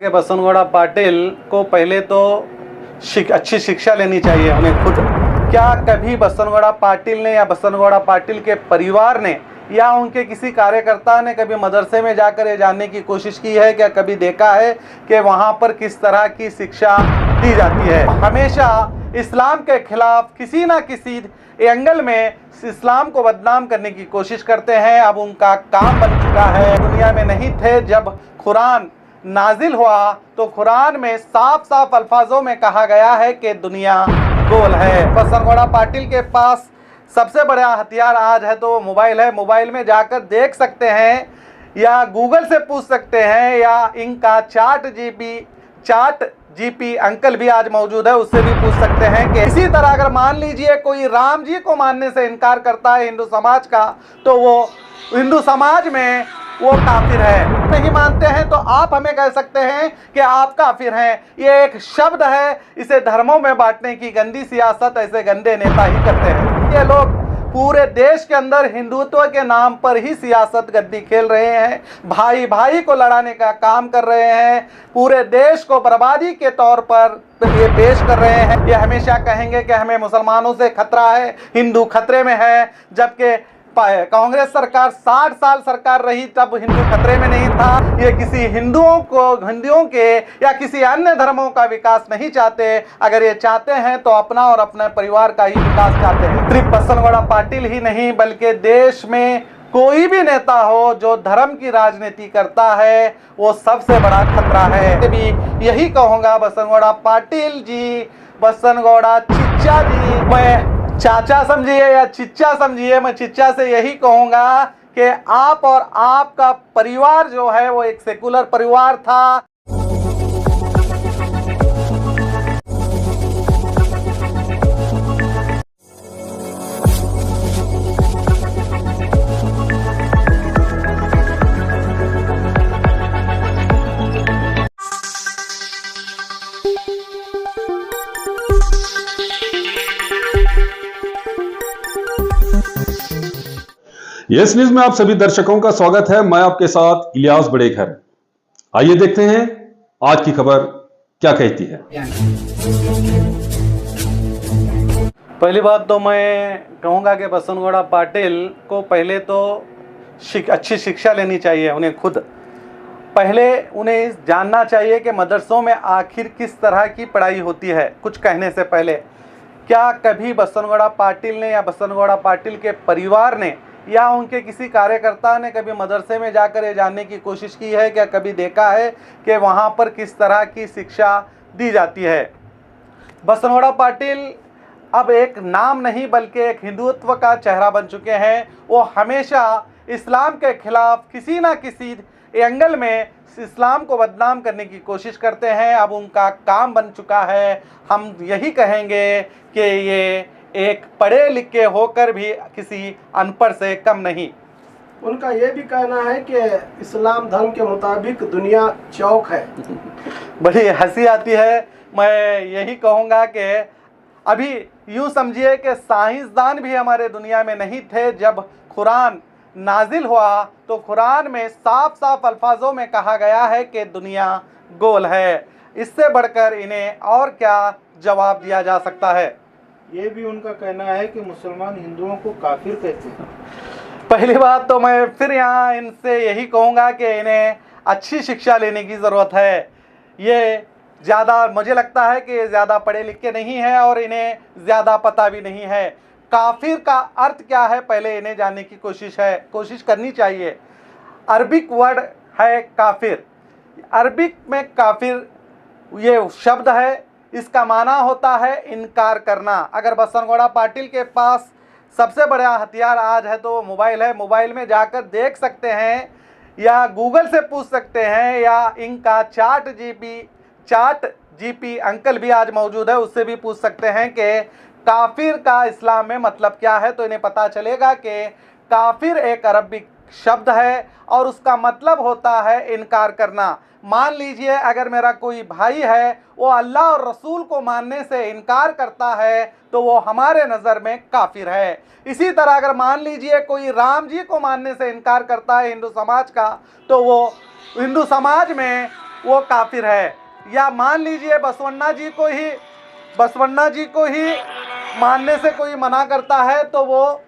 के बसनगौड़ा पाटिल को पहले तो अच्छी शिक्षा लेनी चाहिए उन्हें खुद। क्या कभी बसनगौड़ा पाटिल ने या बसनगौड़ा पाटिल के परिवार ने या उनके किसी कार्यकर्ता ने कभी मदरसे में जाकर ये जानने की कोशिश की है? क्या कभी देखा है कि वहाँ पर किस तरह की शिक्षा दी जाती है? हमेशा इस्लाम के खिलाफ किसी ना किसी एंगल में इस्लाम को बदनाम करने की कोशिश करते हैं। अब उनका काम बन चुका है। दुनिया में नहीं थे जब कुरान नाजिल हुआ तो कुरान में साफ साफ अल्फाजों में कहा गया है कि दुनिया गोल है। बसनगौड़ा पाटिल के पास सबसे बड़ा हथियार आज है तो मोबाइल है। मोबाइल में जाकर देख सकते हैं या गूगल से पूछ सकते हैं या इनका चाट जीपी अंकल भी आज मौजूद है, उससे भी पूछ सकते हैं कि इसी तरह अगर मान लीजिए कोई राम जी को मानने से इनकार करता है हिंदू समाज का, तो वो हिंदू समाज में वो काफिर है। नहीं मानते हैं तो आप हमें कह सकते हैं कि आप काफिर हैं। ये एक शब्द है, इसे धर्मों में बांटने की गंदी सियासत ऐसे गंदे नेता ही करते हैं। ये लोग पूरे देश के अंदर हिंदुत्व के नाम पर ही सियासत गद्दी खेल रहे हैं, भाई भाई को लड़ाने का काम कर रहे हैं, पूरे देश को बर्बादी के तौर पर ये पेश कर रहे हैं। ये हमेशा कहेंगे कि हमें मुसलमानों से खतरा है, हिंदू खतरे में है, जबकि कांग्रेस सरकार 60 साल सरकार रही तब हिंदू खतरे में नहीं था। ये किसी हिंदुओं के या किसी अन्य धर्मों का विकास नहीं चाहते। अगर ये चाहते हैं तो अपना और अपने परिवार का ही विकास चाहते हैं। सिर्फ बसनगौड़ा पाटिल ही नहीं बल्कि देश में कोई भी नेता हो जो धर्म की राजनीति करता है वो सबसे बड़ा खतरा है। भी यही कहूँगा बसनगौड़ा पाटिल जी, बसनगौड़ा चिच्चा जी, मैं चाचा समझिए या चिच्चा समझिए, मैं चिच्चा से यही कहूँगा कि आप और आपका परिवार जो है वो एक सेकुलर परिवार था। यस न्यूज में आप सभी दर्शकों का स्वागत है। मैं आपके साथ इलियास बड़ेखर। आइए देखते हैं आज की खबर क्या कहती है। पहली बात तो मैं कहूँगा कि बसनगौड़ा पाटिल को पहले तो अच्छी शिक्षा लेनी चाहिए उन्हें खुद। पहले उन्हें जानना चाहिए कि मदरसों में आखिर किस तरह की पढ़ाई होती है। कुछ कहने से पहले क्या कभी बसनगौड़ा पाटिल ने या बसनगौड़ा पाटिल के परिवार ने या उनके किसी कार्यकर्ता ने कभी मदरसे में जाकर ये जानने की कोशिश की है? क्या कभी देखा है कि वहाँ पर किस तरह की शिक्षा दी जाती है? बसनगौड़ा पाटिल अब एक नाम नहीं बल्कि एक हिंदुत्व का चेहरा बन चुके हैं। वो हमेशा इस्लाम के खिलाफ किसी ना किसी एंगल में इस्लाम को बदनाम करने की कोशिश करते हैं। अब उनका काम बन चुका है। हम यही कहेंगे कि ये एक पढ़े लिखे होकर भी किसी अनपढ़ से कम नहीं। उनका ये भी कहना है कि इस्लाम धर्म के मुताबिक दुनिया चौक है। बड़ी हंसी आती है। मैं यही कहूँगा कि अभी यूँ समझिए कि साइंसदान भी हमारे दुनिया में नहीं थे जब कुरान नाजिल हुआ तो कुरान में साफ साफ अल्फाजों में कहा गया है कि दुनिया गोल है। इससे बढ़कर इन्हें और क्या जवाब दिया जा सकता है? ये भी उनका कहना है कि मुसलमान हिंदुओं को काफिर कहते हैं। पहली बात तो मैं फिर यहाँ इनसे यही कहूँगा कि इन्हें अच्छी शिक्षा लेने की ज़रूरत है। ये ज़्यादा मुझे लगता है कि ये ज़्यादा पढ़े लिखे नहीं हैं और इन्हें ज़्यादा पता भी नहीं है। काफिर का अर्थ क्या है पहले इन्हें जानने की कोशिश करनी चाहिए। अरबिक वर्ड है काफिर। अरबिक में काफिर ये शब्द है, इसका माना होता है इनकार करना। अगर बसनगौड़ा पाटिल के पास सबसे बड़ा हथियार आज है तो मोबाइल है। मोबाइल में जाकर देख सकते हैं या गूगल से पूछ सकते हैं या इनका चाट जीपी अंकल भी आज मौजूद है, उससे भी पूछ सकते हैं कि काफिर का इस्लाम में मतलब क्या है। तो इन्हें पता चलेगा कि काफिर एक अरबिक शब्द है और उसका मतलब होता है इनकार करना। मान लीजिए अगर मेरा कोई भाई है वो अल्लाह और रसूल को मानने से इनकार करता है तो वो हमारे नज़र में काफिर है। इसी तरह अगर मान लीजिए कोई राम जी को मानने से इनकार करता है हिंदू समाज का, तो वो हिंदू समाज में वो काफिर है। या मान लीजिए बसवन्ना जी को ही मानने से कोई मना करता है तो वो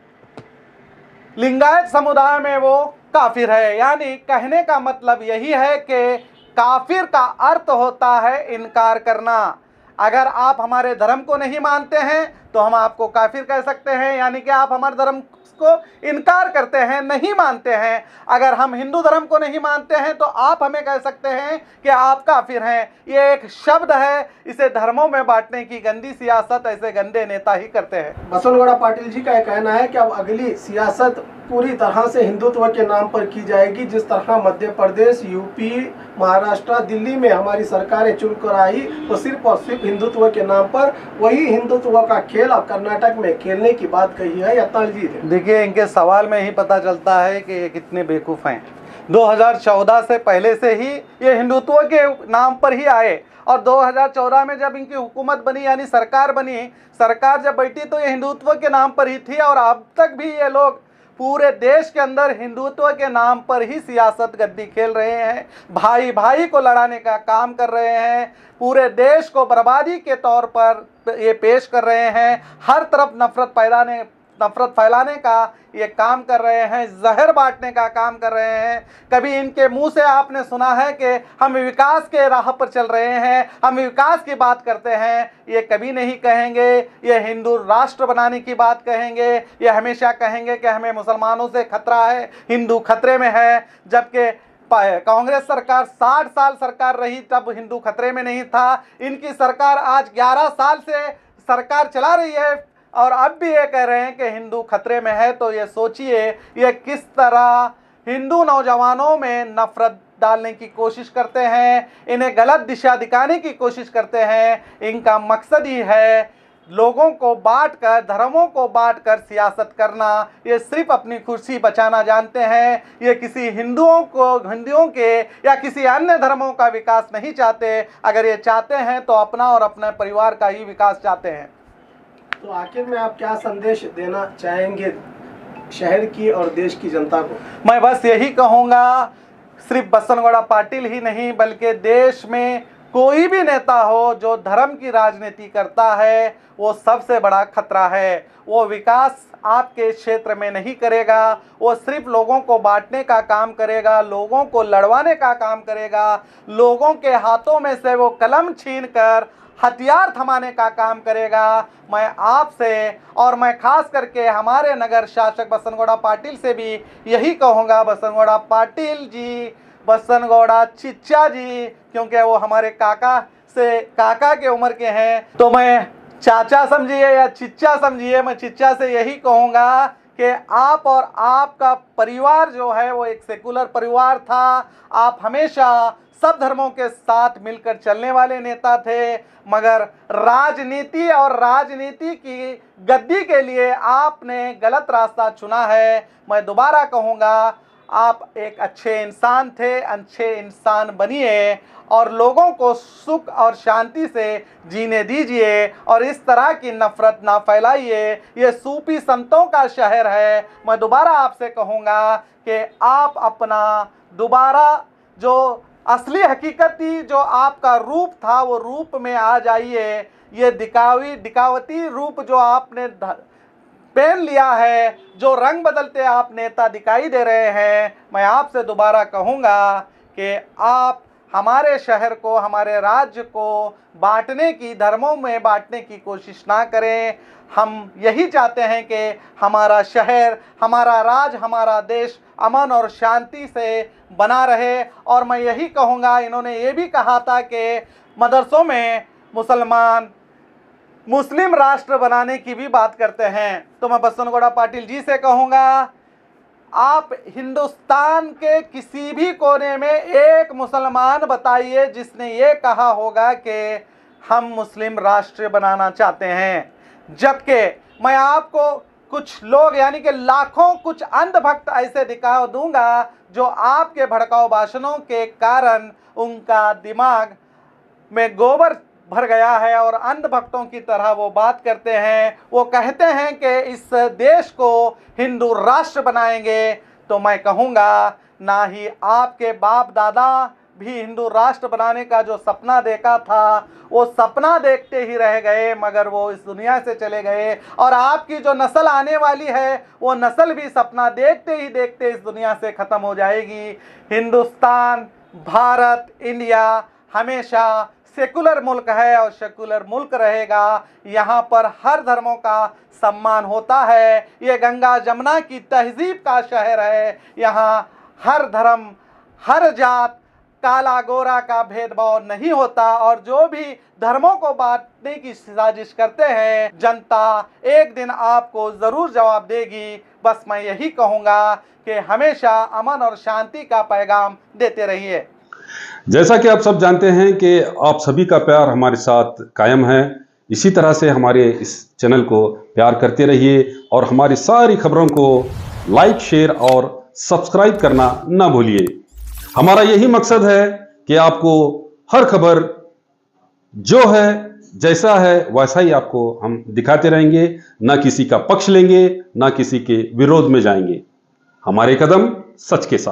लिंगायत समुदाय में वो काफिर है। यानी कहने का मतलब यही है कि काफिर का अर्थ होता है इनकार करना। अगर आप हमारे धर्म को नहीं मानते हैं तो हम आपको काफिर कह सकते हैं, यानी कि आप हमारे धर्म को इनकार करते हैं, नहीं मानते हैं। अगर हम हिंदू धर्म को नहीं मानते हैं तो आप हमें कह सकते हैं कि आप काफिर हैं। ये एक शब्द है, इसे धर्मों में बांटने की गंदी सियासत ऐसे गंदे नेता ही करते हैं। बसवनगौड़ा पाटिल जी का यह कहना है कि अब अगली सियासत पूरी तरह से हिंदुत्व के नाम पर की जाएगी। जिस तरह मध्य प्रदेश, यूपी, महाराष्ट्र, दिल्ली में हमारी सरकारें चुनकर आई तो सिर्फ और सिर्फ हिंदुत्व के नाम पर वही हिंदुत्व का खेल अब कर्नाटक में खेलने की बात कही है यत्नाल जी ने। देखिए, इनके सवाल में ही पता चलता है कि ये कितने बेवकूफ़ हैं। 2014 से पहले से ही ये हिंदुत्व के नाम पर ही आए और 2014 में जब इनकी हुकूमत बनी यानी सरकार बनी, सरकार जब बैठी तो ये हिंदुत्व के नाम पर ही थी। और अब तक भी ये लोग पूरे देश के अंदर हिंदुत्व के नाम पर ही सियासत गद्दी खेल रहे हैं, भाई भाई को लड़ाने का काम कर रहे हैं, पूरे देश को बर्बादी के तौर पर ये पेश कर रहे हैं, हर तरफ नफरत फैलाने का ये काम कर रहे हैं, जहर बांटने का काम कर रहे हैं। कभी इनके मुंह से आपने सुना है कि हम विकास के राह पर चल रहे हैं, हम विकास की बात करते हैं? ये कभी नहीं कहेंगे। ये हिंदू राष्ट्र बनाने की बात कहेंगे। ये हमेशा कहेंगे कि हमें मुसलमानों से खतरा है, हिंदू खतरे में है। जबकि कांग्रेस सरकार 60 साल सरकार रही तब हिंदू खतरे में नहीं था। इनकी सरकार आज 11 साल से सरकार चला रही है और अब भी ये कह रहे हैं कि हिंदू खतरे में है। तो ये सोचिए ये किस तरह हिंदू नौजवानों में नफरत डालने की कोशिश करते हैं, इन्हें गलत दिशा दिखाने की कोशिश करते हैं। इनका मकसद ही है लोगों को बांटकर, धर्मों को बांटकर सियासत करना। ये सिर्फ अपनी कुर्सी बचाना जानते हैं। ये किसी हिंदुओं के या किसी अन्य धर्मों का विकास नहीं चाहते। अगर ये चाहते हैं तो अपना और अपने परिवार का ही विकास चाहते हैं। तो आखिर में आप क्या संदेश देना चाहेंगे शहर की और देश की जनता को? मैं बस यही कहूँगा, सिर्फ बसवनगौड़ा पाटिल ही नहीं बल्कि देश में कोई भी नेता हो जो धर्म की राजनीति करता है वो सबसे बड़ा खतरा है। वो विकास आपके क्षेत्र में नहीं करेगा, वो सिर्फ लोगों को बांटने का काम करेगा, लोगों को लड़वाने का काम करेगा, लोगों के हाथों में से वो कलम छीनकर हथियार थमाने का काम करेगा। मैं आपसे और मैं खास करके हमारे नगर शासक बसवनगौड़ा पाटिल से भी यही कहूँगा, बसवनगौड़ा पाटिल जी, बसवनगौड़ा चिच्चा जी, क्योंकि वो हमारे काका के उम्र के हैं, तो मैं चाचा समझिए या चिच्चा समझिए, मैं चिच्चा से यही कहूँगा कि आप और आपका परिवार जो है वो एक सेकुलर परिवार था। आप हमेशा सब धर्मों के साथ मिलकर चलने वाले नेता थे, मगर राजनीति और राजनीति की गद्दी के लिए आपने गलत रास्ता चुना है। मैं दोबारा कहूँगा, आप एक अच्छे इंसान थे, अच्छे इंसान बनिए और लोगों को सुख और शांति से जीने दीजिए और इस तरह की नफरत ना फैलाइए। ये सूफी संतों का शहर है। मैं दोबारा आपसे कहूँगा कि आप अपना दोबारा जो असली हकीकती जो आपका रूप था वो रूप में आ जाइए। ये दिखावटी रूप जो आपने पहन लिया है, जो रंग बदलते आप नेता दिखाई दे रहे हैं, मैं आपसे दोबारा कहूँगा कि आप हमारे शहर को, हमारे राज्य को बांटने की, धर्मों में बांटने की कोशिश ना करें। हम यही चाहते हैं कि हमारा शहर, हमारा राज्य, हमारा देश अमन और शांति से बना रहे। और मैं यही कहूँगा, इन्होंने ये भी कहा था कि मदरसों में मुस्लिम राष्ट्र बनाने की भी बात करते हैं। तो मैं बसवनगौड़ा पाटिल जी से कहूँगा, आप हिंदुस्तान के किसी भी कोने में एक मुसलमान बताइए जिसने ये कहा होगा कि हम मुस्लिम राष्ट्र बनाना चाहते हैं। जबकि मैं आपको कुछ लोग यानी कि लाखों कुछ अंधभक्त ऐसे दिखा दूंगा जो आपके भड़काऊ भाषणों के कारण उनका दिमाग में गोबर भर गया है और अंधभक्तों की तरह वो बात करते हैं। वो कहते हैं कि इस देश को हिंदू राष्ट्र बनाएंगे। तो मैं कहूँगा, ना ही आपके बाप दादा, भी हिंदू राष्ट्र बनाने का जो सपना देखा था वो सपना देखते ही रह गए, मगर वो इस दुनिया से चले गए। और आपकी जो नस्ल आने वाली है वो नस्ल भी सपना देखते ही देखते इस दुनिया से ख़त्म हो जाएगी। हिंदुस्तान, भारत, इंडिया हमेशा सेकुलर मुल्क है और सेकुलर मुल्क रहेगा। यहाँ पर हर धर्मों का सम्मान होता है। ये गंगा जमुना की तहजीब का शहर है। यहाँ हर धर्म, हर जात, काला गोरा का भेदभाव नहीं होता। और जो भी धर्मों को बांटने की साजिश करते हैं, जनता एक दिन आपको ज़रूर जवाब देगी। बस मैं यही कहूँगा कि हमेशा अमन और शांति का पैगाम देते रहिए। जैसा कि आप सब जानते हैं कि आप सभी का प्यार हमारे साथ कायम है। इसी तरह से हमारे इस चैनल को प्यार करते रहिए और हमारी सारी खबरों को लाइक, शेयर और सब्सक्राइब करना ना भूलिए। हमारा यही मकसद है कि आपको हर खबर जो है, जैसा है वैसा ही आपको हम दिखाते रहेंगे। ना किसी का पक्ष लेंगे, ना किसी के विरोध में जाएंगे। हमारे कदम सच के साथ।